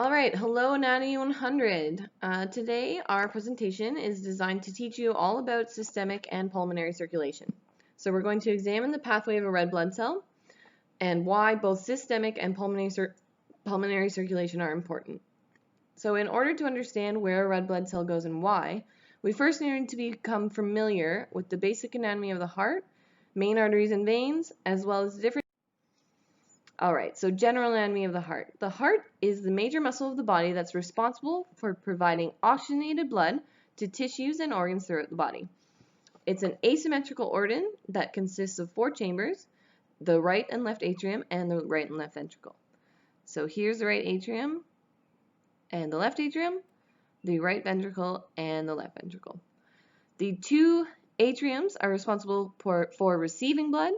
All right, hello Anatomy 100. Today our presentation is designed to teach you all about systemic and pulmonary circulation. So we're going to examine the pathway of a red blood cell and why both systemic and pulmonary circulation are important. So in order to understand where a red blood cell goes and why, we first need to become familiar with the basic anatomy of the heart, main arteries and veins, as well as different. Alright, so general anatomy of the heart. The heart is the major muscle of the body that's responsible for providing oxygenated blood to tissues and organs throughout the body. It's an asymmetrical organ that consists of 4 chambers, the right and left atrium and the right and left ventricle. So here's the right atrium and the left atrium, the right ventricle and the left ventricle. The 2 atriums are responsible for receiving blood,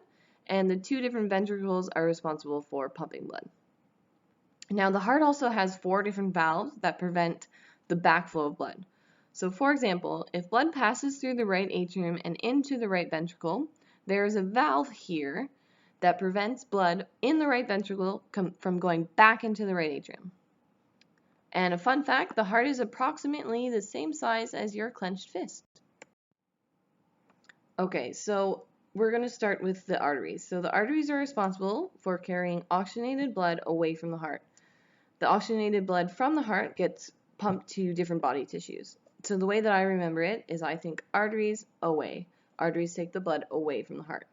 and the 2 different ventricles are responsible for pumping blood. Now the heart also has 4 different valves that prevent the backflow of blood. So for example, if blood passes through the right atrium and into the right ventricle, there is a valve here that prevents blood in the right ventricle from going back into the right atrium. And a fun fact, the heart is approximately the same size as your clenched fist. Okay, so we're going to start with the arteries. So the arteries are responsible for carrying oxygenated blood away from the heart. The oxygenated blood from the heart gets pumped to different body tissues. So the way that I remember it is I think arteries away. Arteries take the blood away from the heart.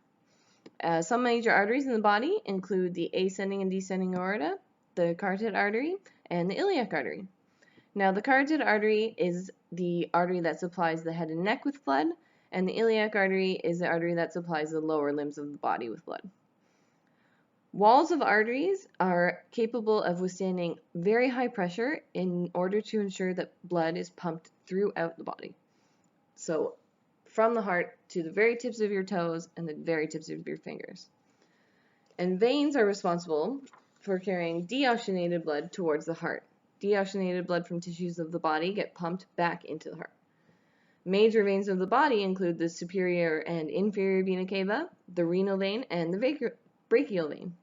Some major arteries in the body include the ascending and descending aorta, the carotid artery, and the iliac artery. Now the carotid artery is the artery that supplies the head and neck with blood, and the iliac artery is the artery that supplies the lower limbs of the body with blood. Walls of arteries are capable of withstanding very high pressure in order to ensure that blood is pumped throughout the body. So from the heart to the very tips of your toes and the very tips of your fingers. And veins are responsible for carrying deoxygenated blood towards the heart. Deoxygenated blood from tissues of the body get pumped back into the heart. Major veins of the body include the superior and inferior vena cava, the renal vein, and the brachial vein.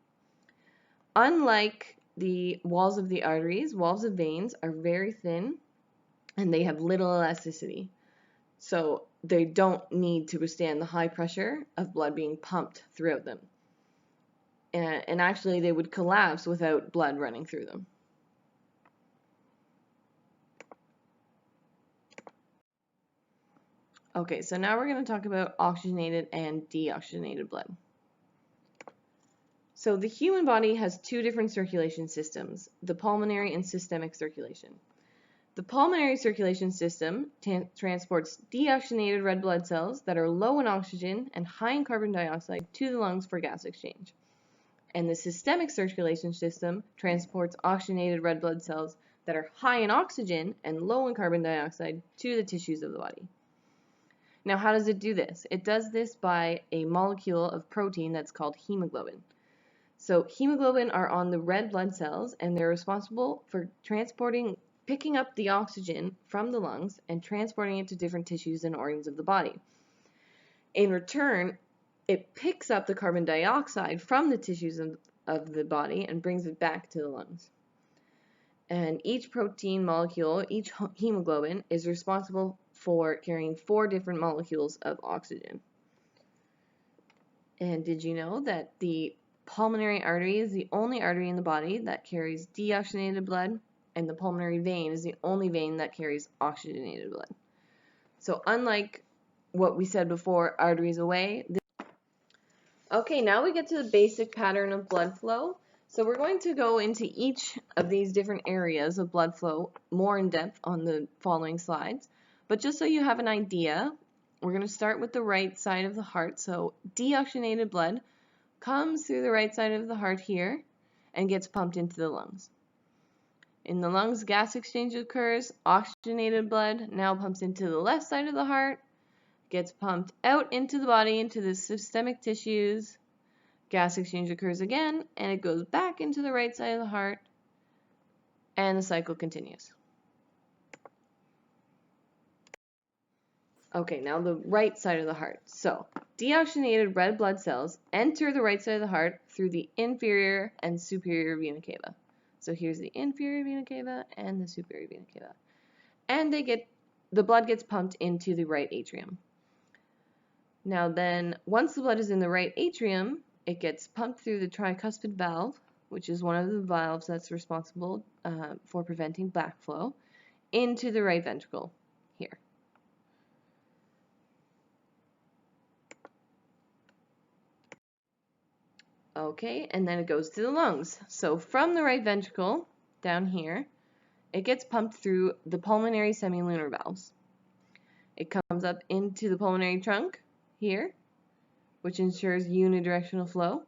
Unlike the walls of the arteries, walls of veins are very thin and they have little elasticity. So they don't need to withstand the high pressure of blood being pumped throughout them. And actually they would collapse without blood running through them. Okay, so now we're going to talk about oxygenated and deoxygenated blood. So the human body has 2 different circulation systems, the pulmonary and systemic circulation. The pulmonary circulation system transports deoxygenated red blood cells that are low in oxygen and high in carbon dioxide to the lungs for gas exchange. And the systemic circulation system transports oxygenated red blood cells that are high in oxygen and low in carbon dioxide to the tissues of the body. Now, how does it do this? It does this by a molecule of protein that's called hemoglobin. So hemoglobin are on the red blood cells and they're responsible for picking up the oxygen from the lungs and transporting it to different tissues and organs of the body. In return, it picks up the carbon dioxide from the tissues of the body and brings it back to the lungs. And each protein molecule, each hemoglobin, is responsible for carrying 4 different molecules of oxygen. And did you know that the pulmonary artery is the only artery in the body that carries deoxygenated blood, and the pulmonary vein is the only vein that carries oxygenated blood? So unlike what we said before, arteries away. Okay, now we get to the basic pattern of blood flow. So we're going to go into each of these different areas of blood flow more in depth on the following slides. But just so you have an idea, we're going to start with the right side of the heart. So deoxygenated blood comes through the right side of the heart here and gets pumped into the lungs. In the lungs, gas exchange occurs. Oxygenated blood now pumps into the left side of the heart, gets pumped out into the body, into the systemic tissues. Gas exchange occurs again, and it goes back into the right side of the heart, and the cycle continues. Okay, now the right side of the heart. So, deoxygenated red blood cells enter the right side of the heart through the inferior and superior vena cava. So here's the inferior vena cava and the superior vena cava. And the blood gets pumped into the right atrium. Now then, once the blood is in the right atrium, it gets pumped through the tricuspid valve, which is one of the valves that's responsible for preventing backflow, into the right ventricle here. Okay, and then it goes to the lungs. So from the right ventricle, down here, it gets pumped through the pulmonary semilunar valves. It comes up into the pulmonary trunk here, which ensures unidirectional flow.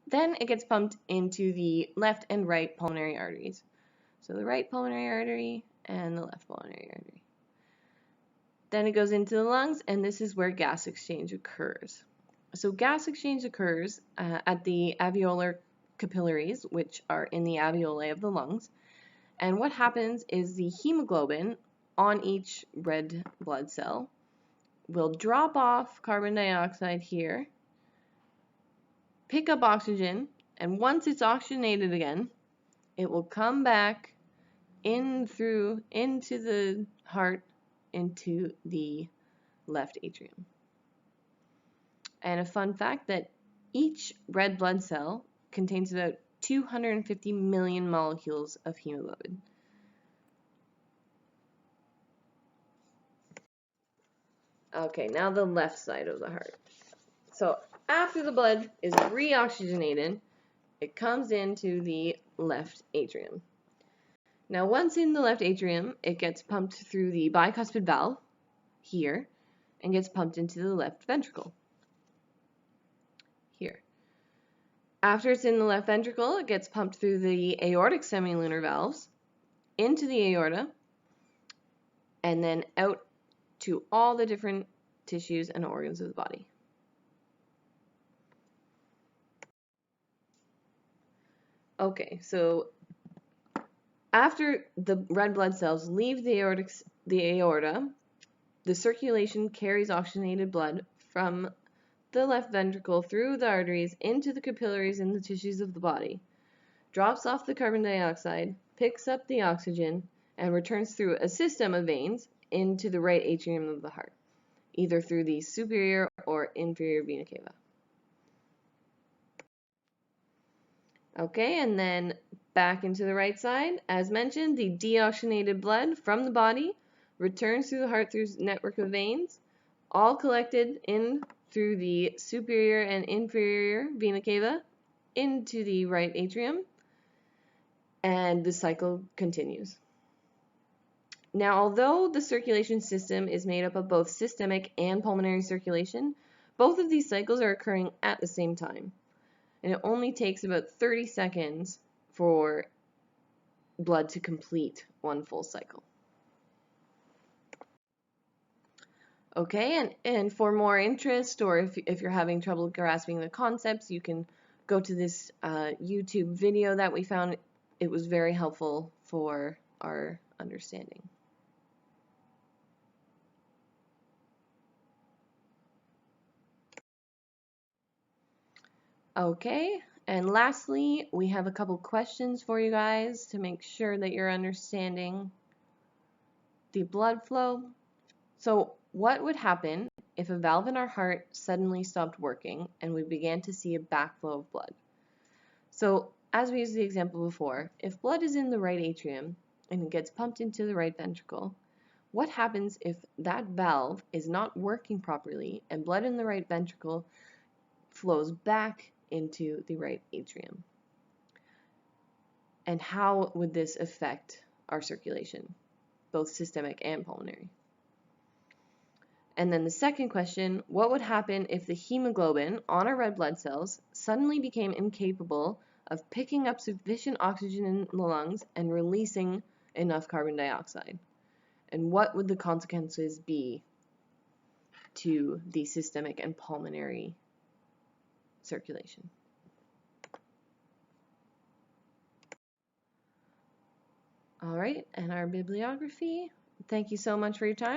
Then it gets pumped into the left and right pulmonary arteries. So the right pulmonary artery and the left pulmonary artery. Then it goes into the lungs, and this is where gas exchange occurs. So gas exchange occurs at the alveolar capillaries, which are in the alveoli of the lungs. And what happens is the hemoglobin on each red blood cell will drop off carbon dioxide here, pick up oxygen, and once it's oxygenated again, it will come back into the heart, into the left atrium. And a fun fact that each red blood cell contains about 250 million molecules of hemoglobin. Okay, now the left side of the heart. So after the blood is reoxygenated, it comes into the left atrium. Now once in the left atrium, it gets pumped through the bicuspid valve here and gets pumped into the left ventricle here. After it's in the left ventricle, it gets pumped through the aortic semilunar valves into the aorta and then out to all the different tissues and organs of the body. Okay, so after the red blood cells leave the aorta, the circulation carries oxygenated blood from the left ventricle through the arteries into the capillaries in the tissues of the body, drops off the carbon dioxide, picks up the oxygen, and returns through a system of veins into the right atrium of the heart, either through the superior or inferior vena cava. Okay, and then back into the right side. As mentioned, the deoxygenated blood from the body returns through the heart through a network of veins, all collected in through the superior and inferior vena cava into the right atrium, and the cycle continues. Now, although the circulation system is made up of both systemic and pulmonary circulation, both of these cycles are occurring at the same time. And it only takes about 30 seconds for blood to complete one full cycle. Okay, and for more interest, or if you're having trouble grasping the concepts, you can go to this YouTube video that we found. It was very helpful for our understanding. Okay, and lastly, we have a couple questions for you guys to make sure that you're understanding the blood flow. So what would happen if a valve in our heart suddenly stopped working and we began to see a backflow of blood? So as we used the example before, if blood is in the right atrium and it gets pumped into the right ventricle, what happens if that valve is not working properly and blood in the right ventricle flows back into the right atrium? And how would this affect our circulation, both systemic and pulmonary? And then the second question, what would happen if the hemoglobin on our red blood cells suddenly became incapable of picking up sufficient oxygen in the lungs and releasing enough carbon dioxide? And what would the consequences be to the systemic and pulmonary circulation? All right, and our bibliography. Thank you so much for your time.